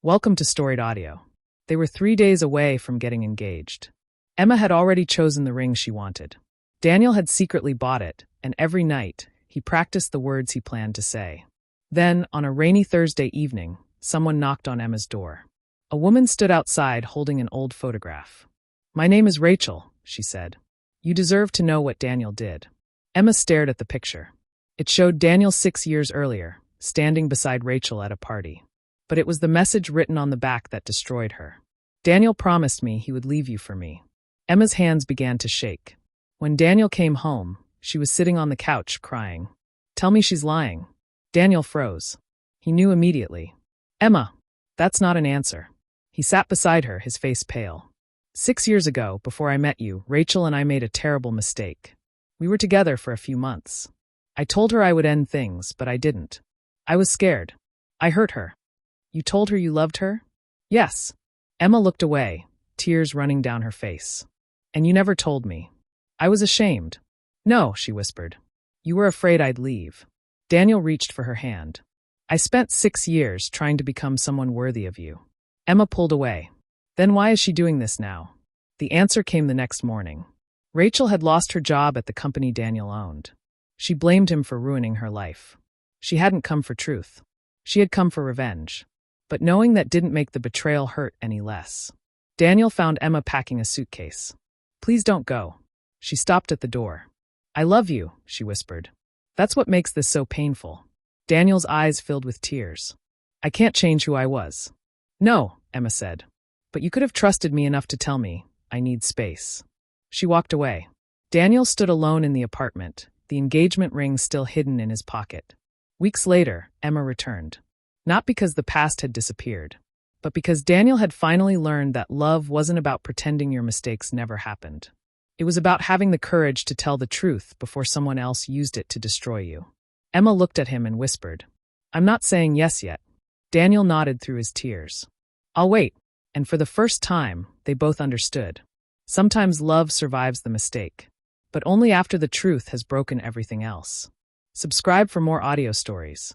Welcome to Storied Audio. They were 3 days away from getting engaged. Emma had already chosen the ring she wanted. Daniel had secretly bought it, and every night, he practiced the words he planned to say. Then, on a rainy Thursday evening, someone knocked on Emma's door. A woman stood outside holding an old photograph. "My name is Rachel," she said. "You deserve to know what Daniel did." Emma stared at the picture. It showed Daniel 6 years earlier, standing beside Rachel at a party. But it was the message written on the back that destroyed her. "Daniel promised me he would leave you for me." Emma's hands began to shake. When Daniel came home, she was sitting on the couch crying. "Tell me she's lying." Daniel froze. He knew immediately. "Emma, that's not an answer." He sat beside her, his face pale. 6 years ago, before I met you, Rachel and I made a terrible mistake. We were together for a few months. I told her I would end things, but I didn't. I was scared. I hurt her. You told her you loved her? Yes. Emma looked away, tears running down her face. And you never told me. I was ashamed. No, she whispered. You were afraid I'd leave. Daniel reached for her hand. I spent 6 years trying to become someone worthy of you. Emma pulled away. Then why is she doing this now? The answer came the next morning. Rachel had lost her job at the company Daniel owned. She blamed him for ruining her life. She hadn't come for truth. She had come for revenge. But knowing that didn't make the betrayal hurt any less. Daniel found Emma packing a suitcase. "Please don't go." She stopped at the door. "I love you," she whispered. "That's what makes this so painful." Daniel's eyes filled with tears. "I can't change who I was." "No," Emma said. "But you could have trusted me enough to tell me, I need space." She walked away. Daniel stood alone in the apartment, the engagement ring still hidden in his pocket. Weeks later, Emma returned. Not because the past had disappeared, but because Daniel had finally learned that love wasn't about pretending your mistakes never happened. It was about having the courage to tell the truth before someone else used it to destroy you. Emma looked at him and whispered, "I'm not saying yes yet." Daniel nodded through his tears. "I'll wait." And for the first time, they both understood. Sometimes love survives the mistake, but only after the truth has broken everything else. Subscribe for more audio stories.